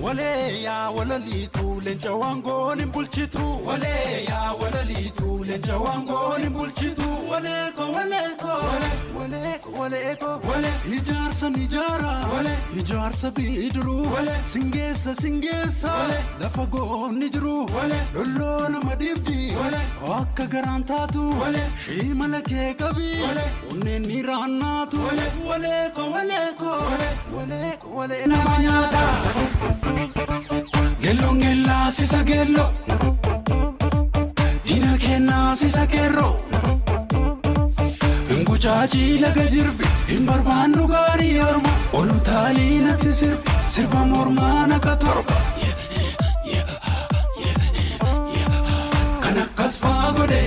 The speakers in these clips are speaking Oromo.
وليا ولليتو لنجوانغون بولشيتو وليا ولليتو لنجوانغون بولشيتو وليكو وليكو وليكو وليكو هجار سنجارا هجار سبيدرو سنجيسا سنجيسا دفقون نجرو لولونا مديبدي وكا غرانتاتو شي ملكي كبي ونين نيراناتو وليكو وليكو وليكو وليكو نمانياتا Gello ngella si sa gello Dina kenna si sa kerro Nguchachi laga jirbi Himbarbaanu gari yorma Olu tali natti sirba morma naka torba Kanakas fagode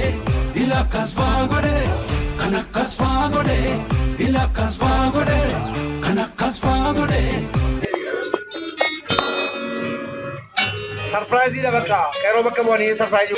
Ilakas fagode Kanakas fagode Ilakas fagode Kanakas fagode Surprise ida baka kairo baka boni surprise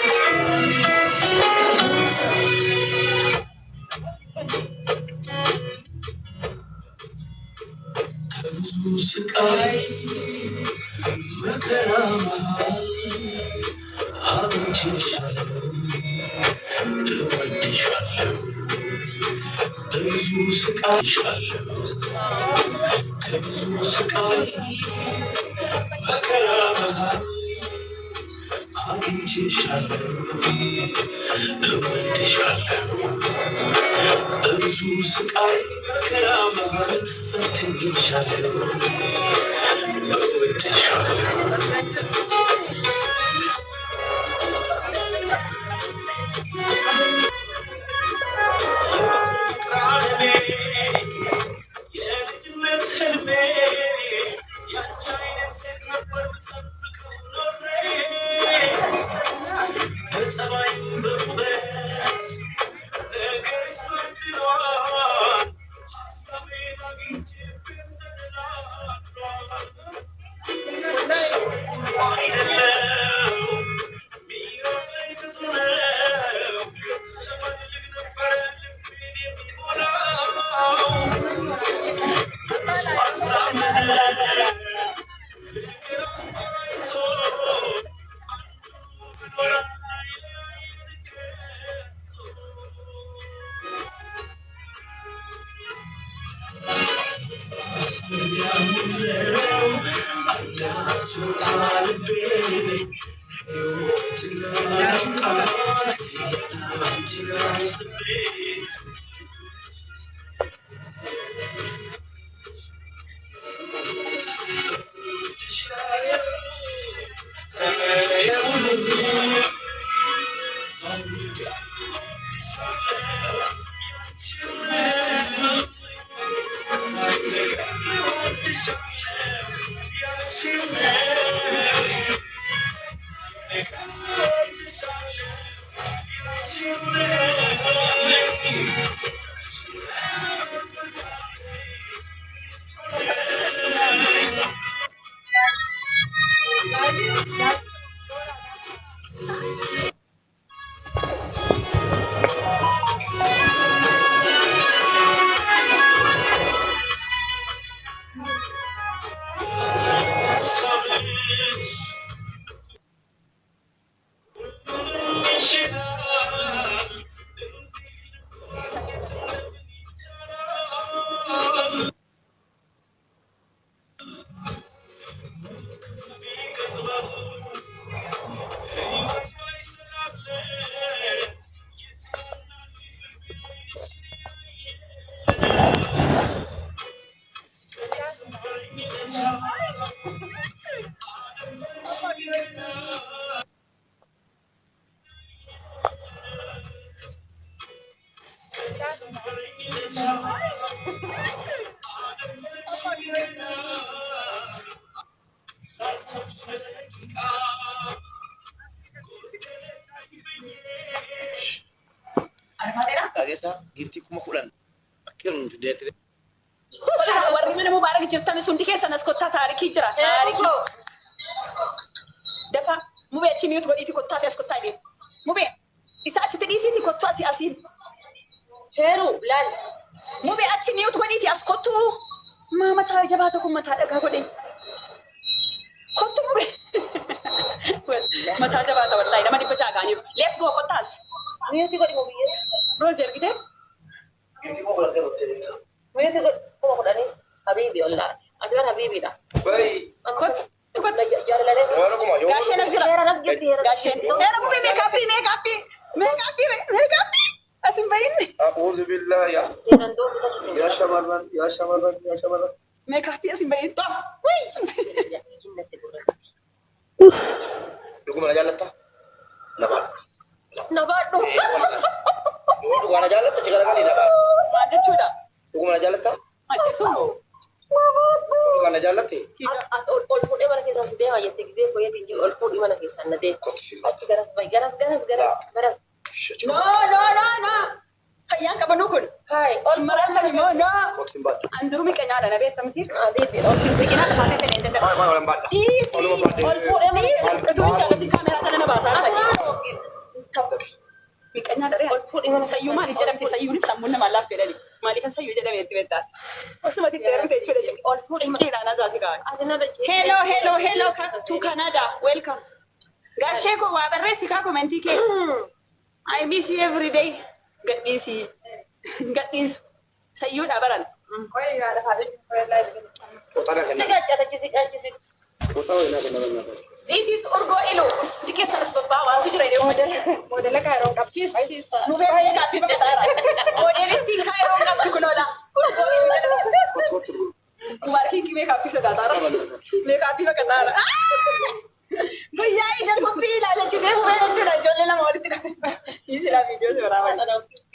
Agesa gifti kuma kulan akirun judete wala warri mana mubarak jirtan sundi keessa naskotta taariki jira taariki dafa mube chimiyut goditi kotta fi askotta ide mube isa ati tadisiti kotta asi asin heru lal mube ati miyut goditi askottu mama ta jabata kuma ta daga godin Mataa jabaata wallahi nama dhibba caagaaniiru. Let's go kottaas. Muyuutii godhi moo biyyee? Roozi ergitee? Giftii kuma kudhan kan hoteelii ta'a. Muyuutii godhi kuma kudhanii habiibii ollaati. Ati bara habiibiidha. Bayi. Kottu. Jaalalee. Wala kuma yoo. Gaasheen as jira. Heeran as jirti heeran. Gaasheen. Heera gubee meekaappii. Asin bayinni. A'uudhu billahi yaa. Heeran doonii tachise. Yaa shamarran. Meekaappii asin bayin. Hinnatti gurratti. Dhuguma na jaallatta? Na baadhu. Na baadhu. Yoo dhuguma na jaallatta jigara ganii na baadhu. Maal jechuudha? Dhuguma na jaallatta? Ajjeesuu moo? Dhuguma na jaallatte? Ol fuudhee mana keessaan si deema jettee gisee koyeetiin jiru ol fuudhii mana keessaan na deema. Achi garas bayi garas. No. Fayyaan qabanuu kun. Hai ol Maraan moo no. Kotiin baadhu. Anduruu miqanyaadha na beektamti. habiibii ol Siqinaa lafaatee ta'e hin danda'amu. Baay'ee walan baadha. Dhiisi. ol fuudhee mana keessaan. Utuu hin jaallattiin kaameraa kana na baasaa ta'e. Miqanyaa dharee. Ol fuudhii mana Sayyuu maaliif jedhamte sayyuun sammuun nama laaftu jedhani. Maaliifan sayyuu jedhamee itti beektaati. Osuma xixiqqeerumte jechuudha. ol fuudhii mana. Dhiidhaan asaasi kaa'an. Ati na dhaqee. Hello to Canada. Welcome. Gaashee koo waa barreessi kaa komentii kee. I miss you every day. Gadhiisu. Sayyuudha baran. Kootaan kan Si gaachisi. kootaa wayinaa kan nama nyaata. This is urgoo ilu. Hundi keessan as babbaa waantu jira jedhee Moodela kaayiroo qabdi. nu beekee kaatti baqataara. Moodelistiin kaayiroo qabdi kunoola. Urgoo ilu jedhama. Kootu Maarkiin meekaappii sodaataara. Meekaappii baqataara. Guyyaa idan koppii ilaalachisee hubee jechuudha ijoollee lama walitti qabe. Dhiisii viidiyoo si waraabaa.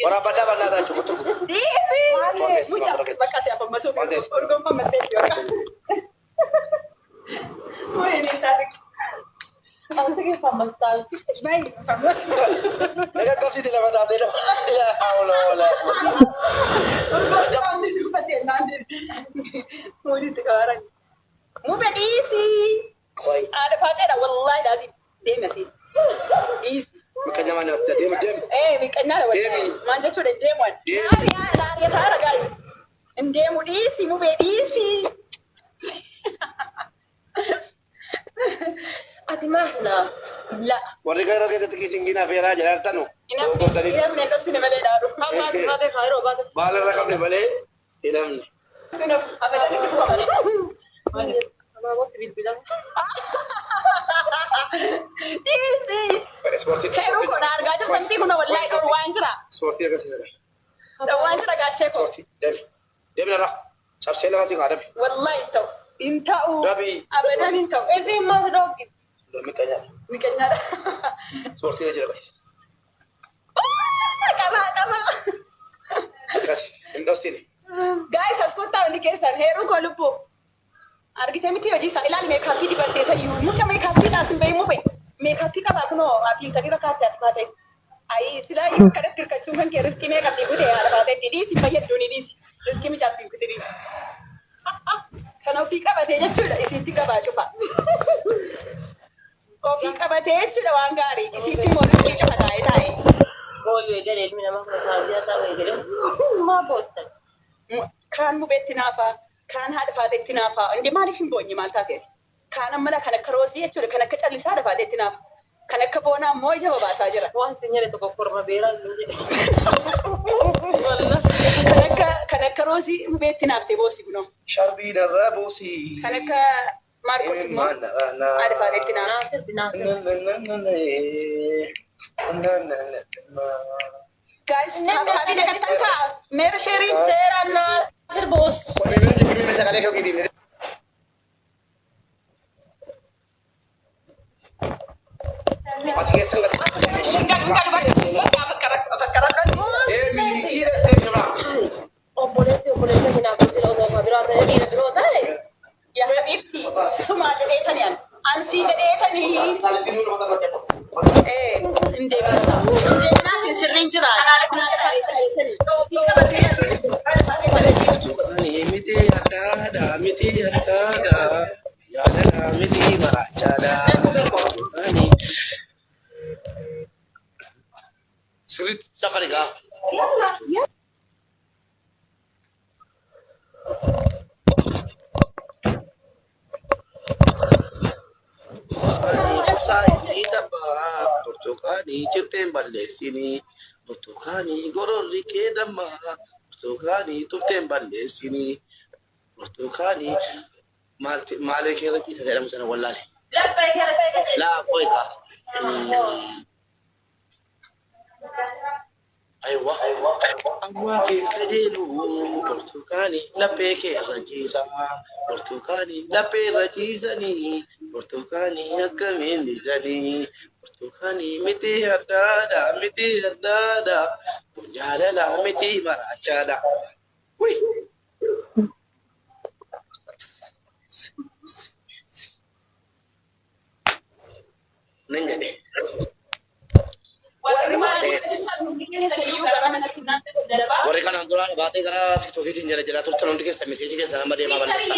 waraabaddaa bal'aa ta'a jechuudha. Dhiisii. Mucha bakka si afammasuu fi urgoon fammasee fi yookaan. Wayini taate. Asii fammastaan. Baay'ee fammas. Naga qabsiiti lama taatee lama. Yaa hawla. Urgoon ni dubbatee naannoo. Walitti qabaran. Mube dhiisii. Wayi. Ada faateedha wallahi daasii deeme asii. Dhiisi. Miqanya mana deemu. Miqanyaadha wallahi. Maal jechuudha deemuun. Laariyaa taara gaayis. Hin deemu dhiisi mubee dhiisi. Ati maal La. Warri gairoo keessatti kiisingiina feeraa jiraatanu. Namni dhosine malee dhaadhu. Ati baate kaayiroo baate. Baalarra qabne malee hidhamne. Abadan itti fufa malee. Abaabotti bilbila. Dhiisi. Ispoortii. Heeruu kun argaa jirtantii kun wallahi dhowwu waan jira. Ispoortii agarsiisa. Waan jira gaashee koo. Ispoortii. Deemi narra. Cabsee lafatti kaa dabi. Wallahi ta'u. Hin ta'u. Dabi. Abadan hin ta'u. Isiin maas dhooggi. Miqanyaa. Miqanyaadha. Ispoortii jira bayi. Qaba. Akkasi. Hin dhostine. Guys, as kottaa hundi keessan heeruu koo lubbuu. Argitee miti hojii isaa ilaali meekaappii dibattee sayyuu. Mucha meekaappii dhaasin bahee mube. Meekaappii qabaa kunoo fiiltanii rakkaatti ati baatee. Ayi silaa yoo akkanatti hirkachuun kan kee riskii meeqatti kutee haadha baateetti dhiisi fayyaduu ni dhiisi. Riskii mijaatti kutee dhiisi. Kan ofii qabatee jechuudha isiitti gabaa cufa. Ofii qabatee jechuudha waan gaarii isiitti immoo riskii cufa taa'ee. Booyyoo eegalee ilmi namaa kun taasisaa taa'u eegalee. Maa boottan. Kaan mubeetti naafaa. Kaan haadha faateetti naafaa. Inde maaliif hin boonye maal taateeti? Kaan ammana kan akka roosii jechuudha kan akka callisaa haadha faateetti naafa. Kan akka boonaa immoo ija babaasaa jira. Waan sin jedhe tokko korma beeraa sin jedhe. Kan akka roosii mubeetti naaftee boosii kunoo. Sharbii darraa boosii. Kan akka Maarkos immoo haadha faateetti naafa. Guys, haadhi naqattan kaa meera sheerii Seeraan Naasir boos. Sagalee kee ogiidii. Ati keessa Obboleessa keenyaa gosa osoo biraa ta'ee dhiira biroo ta'e. yaa habiibti sumaa jedheetaniin ansii jedheetanii hin deebiin sirriin jira. miti addaadha miti addaadha yaadadha miti marachaadha. Sirriitti safarigaa. Saya ini tak burtukaani jirteen balleessini burtukaani gororri kee dammaa burtukaani tufteen balleessini burtukaani maalee kee irratti isa jedhamu sana wallaale laa qoyqa aywa awwaa kee kajeelu burtukaani laphee kee irra ciisa burtukaani laphee irra ciisanii burtukaani akkamiin didanii burtukaani miti addaadha kun jaalala miti maraachaadha wi nan jedhe warri kanaan duraan baatee gara tiktookiitiin jala turtan hundi keessa meseejii keessa nama deemaa balleessaa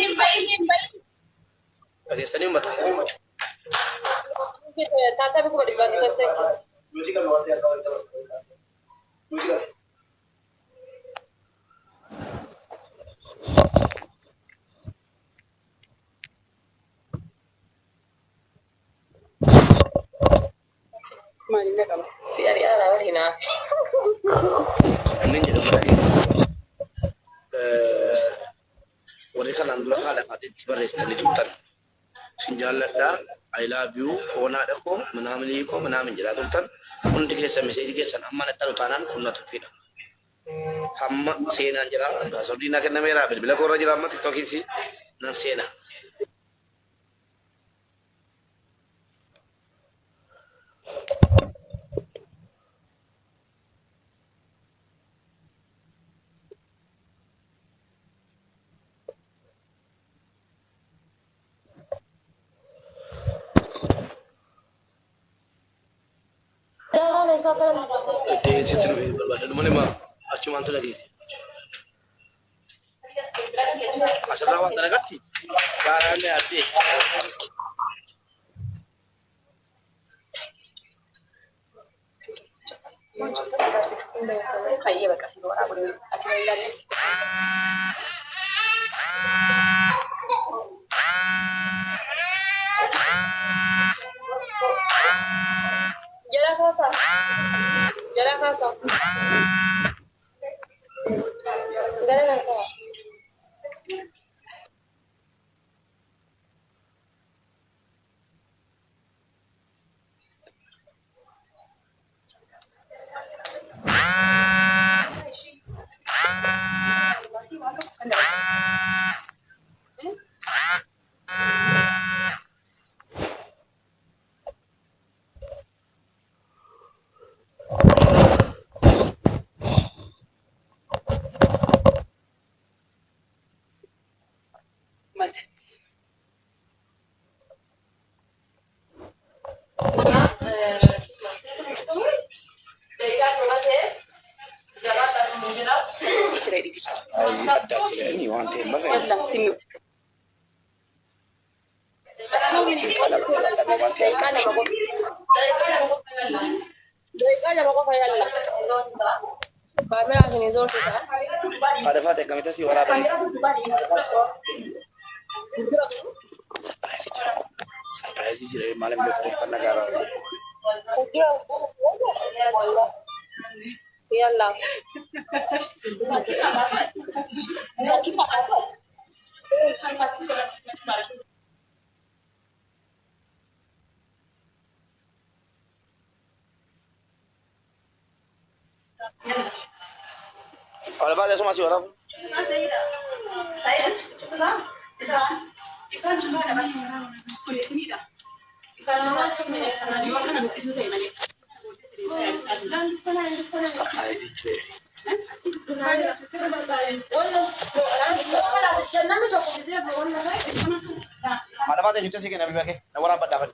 dhageessanii uummata Tata aku beri bantu tete. Malinnya kamu. Si Ari ala Rina. ini jadi apa warri kanaan dura haala qaadatti barreessanii turtan sin jaalladha I love you foonaadha koo manaamilii koo manaamin jedhaa turtan hundi keessa meseejii keessan amma natti taanaan kun na tuffiidha hamma seenaan jira baasordii naa kennameeraa bilbila koorra jira amma tiktookiinsi nan seena Deeti turuu barbaadadu malee maa achumaan tula geesse. Asirraa waan dalagatti gaaraan addee. Kayyee bakka si boora godhe ati na ilaalessi. Jalan kasar. Jalan kasar. Jalan kasar. Ini waan ta'e barree. Ada Fatih kami tadi waraban. Surprise jira malam betul kan negara. Yalla. Oleh Pak, saya masih orang. Mana Pak, kita sih kena bagi, nak orang dapat.